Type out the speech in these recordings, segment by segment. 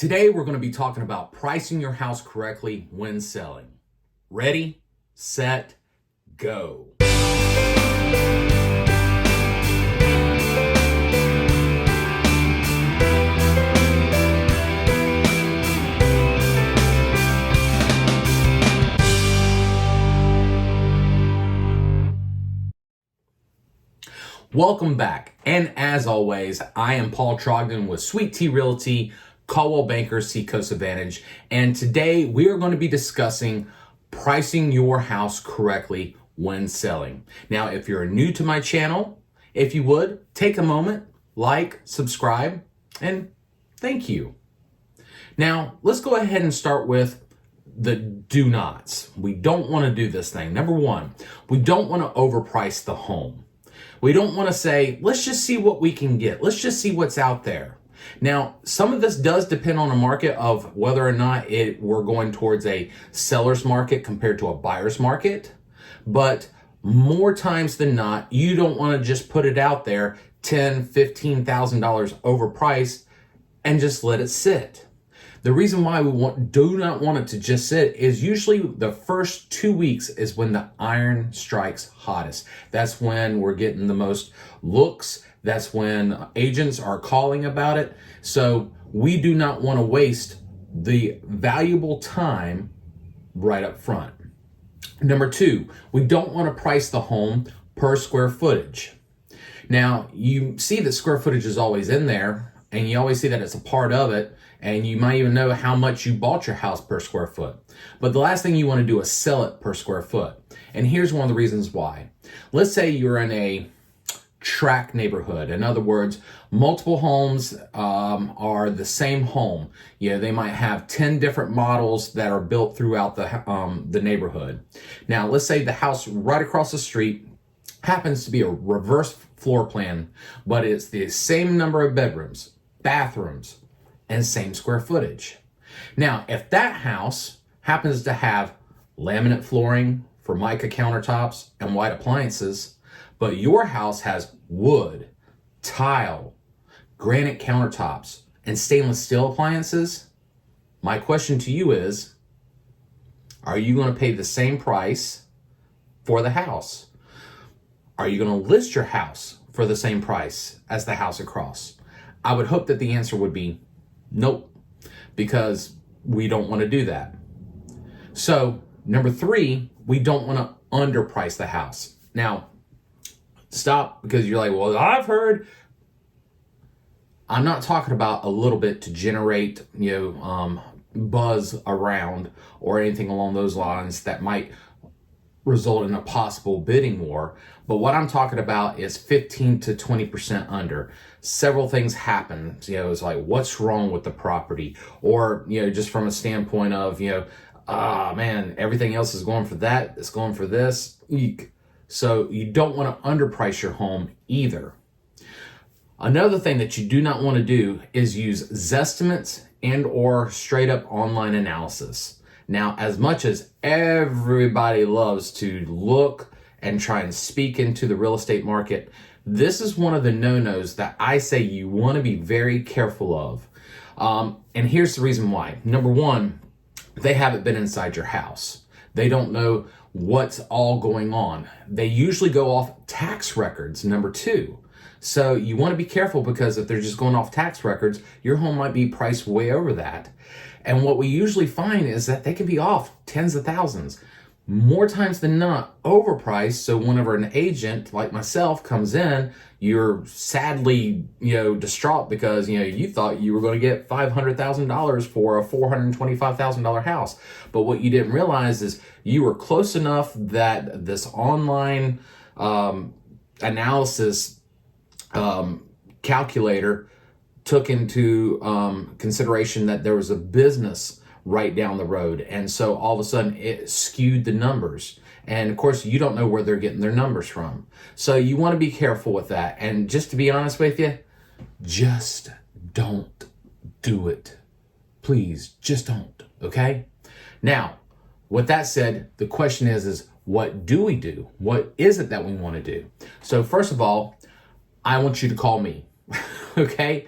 Today, we're going to be talking about pricing your house correctly when selling. Ready, set, go. Welcome back. And as always, I am Paul Trogdon with Sweet T Realty, Caldwell Banker, Seacoast Advantage. And today we are going to be discussing pricing your house correctly when selling. Now, if you're new to my channel, if you would, take a moment, like, subscribe, and thank you. Now, let's go ahead and start with the do nots. We don't want to do this thing. Number one, we don't want to overprice the home. We don't want to say, let's just see what we can get. Let's just see what's out there. Now, some of this does depend on a market of whether or not we're going towards a seller's market compared to a buyer's market. But more times than not, you don't want to just put it out there $10,000, $15,000 overpriced and just let it sit. The reason why we do not want it to just sit is usually the first 2 weeks is when the iron strikes hottest. That's when we're getting the most looks. That's when agents are calling about it. So we do not want to waste the valuable time right up front. Number two, we don't want to price the home per square footage. Now, you see that square footage is always in there, and you always see that it's a part of it, and you might even know how much you bought your house per square foot. But the last thing you want to do is sell it per square foot. And here's one of the reasons why. Let's say you're in a tract neighborhood. In other words, multiple homes are the same home. You know, they might have 10 different models that are built throughout the neighborhood. Now, let's say the house right across the street happens to be a reverse floor plan, but it's the same number of bedrooms, bathrooms, and same square footage. Now, if that house happens to have laminate flooring, Formica countertops, and white appliances, but your house has wood, tile, granite countertops, and stainless steel appliances, my question to you is, are you going to pay the same price for the house? Are you going to list your house for the same price as the house across? I would hope that the answer would be nope, because we don't want to do that. So, number three, we don't want to underprice the house. Now, stop, because you're like, well, I've heard. I'm not talking about a little bit to generate, buzz around or anything along those lines that might result in a possible bidding war. But what I'm talking about is 15 to 20% under. Several things happen. It's like, what's wrong with the property? Or, just from a standpoint of, man, everything else is going for that. It's going for this. Eek. So you don't want to underprice your home either. Another thing that you do not want to do is use Zestimates and or straight up online analysis. Now, as much as everybody loves to look and try and speak into the real estate market, this is one of the no-nos that I say you want to be very careful of. And here's the reason why. Number one, they haven't been inside your house. They don't know what's all going on. They usually go off tax records, number two. So you want to be careful, because if they're just going off tax records, your home might be priced way over that. And what we usually find is that they can be off tens of thousands. More times than not, overpriced. So whenever an agent like myself comes in, you're sadly, distraught because, you thought you were going to get $500,000 for a $425,000 house. But what you didn't realize is you were close enough that this online analysis calculator took into consideration that there was a business right down the road. And so all of a sudden it skewed the numbers. And of course, you don't know where they're getting their numbers from. So you want to be careful with that. And just to be honest with you, just don't do it. Please, just don't. Okay? Now, with that said, the question is what do we do? What is it that we want to do? So first of all, I want you to call me. Okay?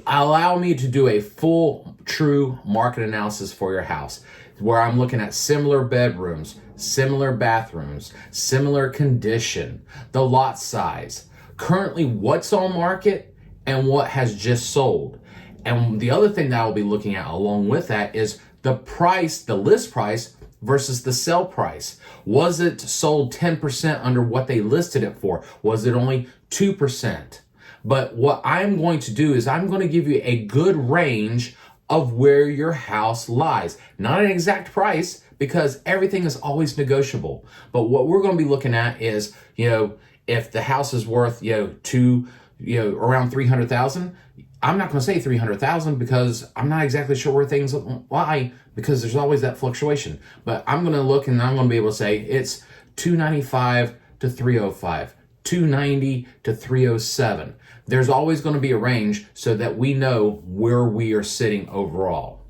Allow me to do a full, true market analysis for your house where I'm looking at similar bedrooms, similar bathrooms, similar condition, the lot size, currently what's on market and what has just sold. And the other thing that I'll be looking at along with that is the price, the list price versus the sell price. Was it sold 10% under what they listed it for? Was it only 2%? But what I'm going to do is I'm going to give you a good range of where your house lies. Not an exact price, because everything is always negotiable. But what we're going to be looking at is, if the house is worth, around 300,000, I'm not going to say 300,000 because I'm not exactly sure where things lie, because there's always that fluctuation. But I'm going to look and I'm going to be able to say it's 295 to 305, 290 to 307. There's always going to be a range so that we know where we are sitting overall.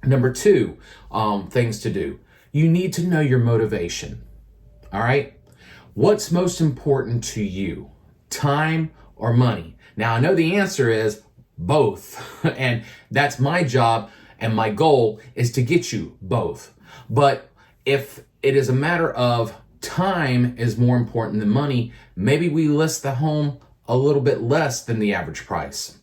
Number two, things to do. You need to know your motivation. All right? What's most important to you? Time or money? Now, I know the answer is both. And that's my job, and my goal is to get you both. But if it is a matter of time is more important than money, maybe we list the home a little bit less than the average price.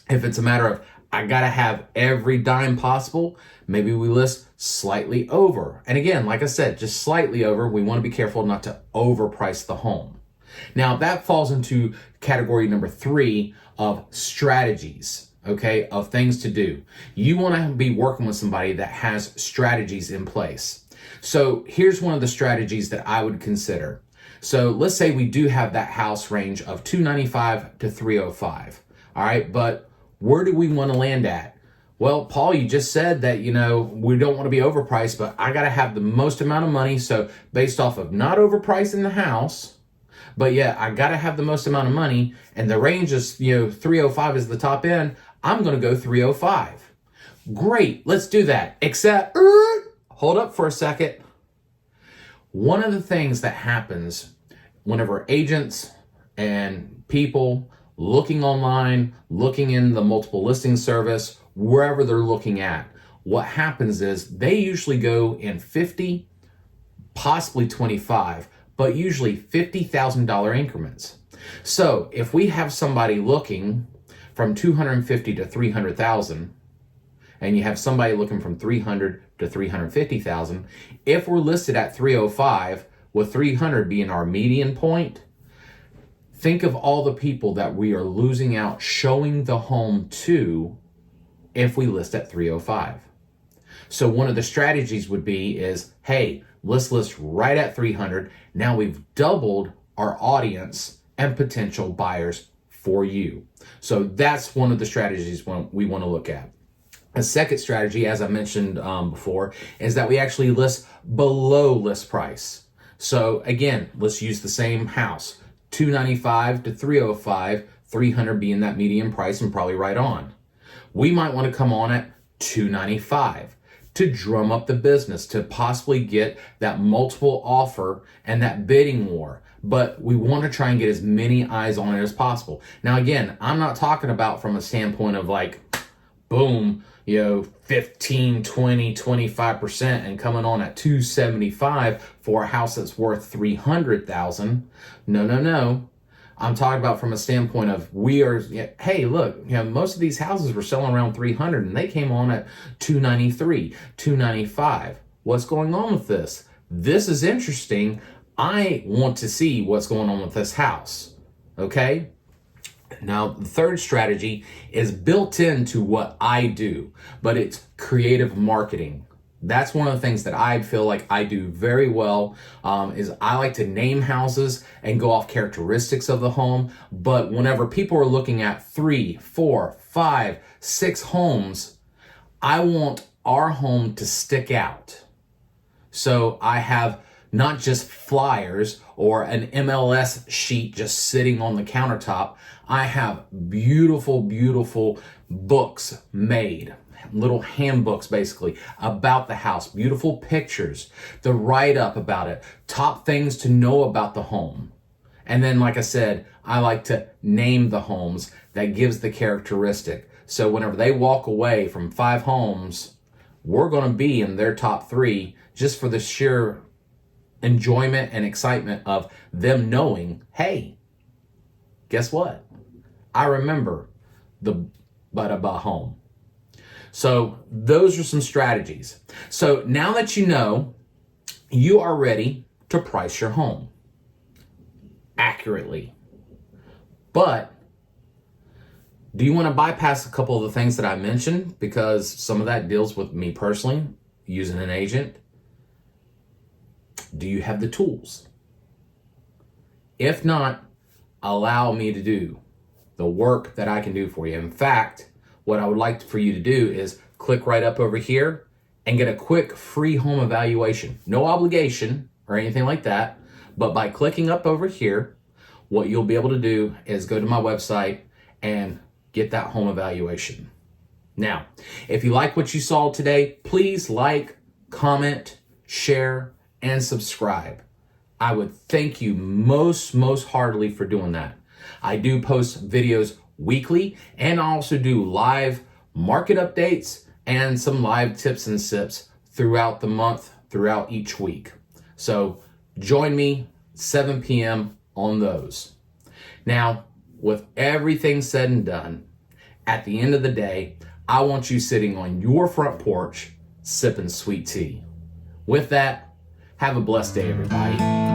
If it's a matter of I gotta have every dime possible, maybe we list slightly over. And again, like I said, just slightly over. We want to be careful not to overprice the home. Now that falls into category number 3 of strategies, okay, of things to do. You want to be working with somebody that has strategies in place. So here's one of the strategies that I would consider. So let's say we do have that house range of 295 to 305. All right, but where do we want to land at? Well, Paul, you just said that, we don't want to be overpriced, but I got to have the most amount of money. So based off of not overpricing the house, but yeah, I got to have the most amount of money, and the range is, 305 is the top end. I'm going to go 305. Great, let's do that. Except, hold up for a second. One of the things that happens whenever agents and people looking online, looking in the multiple listing service, wherever they're looking at, what happens is they usually go in 50, possibly 25, but usually $50,000 increments. So if we have somebody looking from 250 to 300,000, and you have somebody looking from 300 to 350,000, if we're listed at 305, with 300 being our median point, think of all the people that we are losing out showing the home to if we list at 305. So one of the strategies would be is, hey, let's list right at 300. Now we've doubled our audience and potential buyers for you. So that's one of the strategies we want to look at. A second strategy, as I mentioned before, is that we actually list below list price. So again, let's use the same house, 295 to 305, 300 being that median price and probably right on. We might want to come on at 295 to drum up the business, to possibly get that multiple offer and that bidding war. But we want to try and get as many eyes on it as possible. Now, again, I'm not talking about from a standpoint of like, boom, 15, 20, 25% and coming on at 275 for a house that's worth 300,000. No. I'm talking about from a standpoint of hey, look, most of these houses were selling around 300 and they came on at 293, 295. What's going on with this? This is interesting. I want to see what's going on with this house. Okay? Now, the third strategy is built into what I do, but it's creative marketing. That's one of the things that I feel like I do very well, is I like to name houses and go off characteristics of the home. But whenever people are looking at 3, 4, 5, 6 homes, I want our home to stick out. So I have not just flyers or an MLS sheet just sitting on the countertop. I have beautiful, beautiful books made, little handbooks basically about the house, beautiful pictures, the write-up about it, top things to know about the home. And then, like I said, I like to name the homes that gives the characteristic. So whenever they walk away from 5 homes, we're going to be in their top 3 just for the sheer enjoyment and excitement of them knowing, hey, guess what? I remember the Ba-da-ba home. So those are some strategies. So now that you know, you are ready to price your home accurately. But do you want to bypass a couple of the things that I mentioned? Because some of that deals with me personally, using an agent. Do you have the tools? If not, allow me to do the work that I can do for you. In fact, what I would like for you to do is click right up over here and get a quick free home evaluation. No obligation or anything like that, but by clicking up over here, what you'll be able to do is go to my website and get that home evaluation. Now, if you like what you saw today, please like, comment, share, and subscribe. I would thank you most heartily for doing that. I do post videos weekly, and I also do live market updates and some live tips and sips throughout the month, throughout each week. So join me 7 p.m. on those. Now, with everything said and done, at the end of the day, I want you sitting on your front porch sipping sweet tea. With that, have a blessed day, everybody.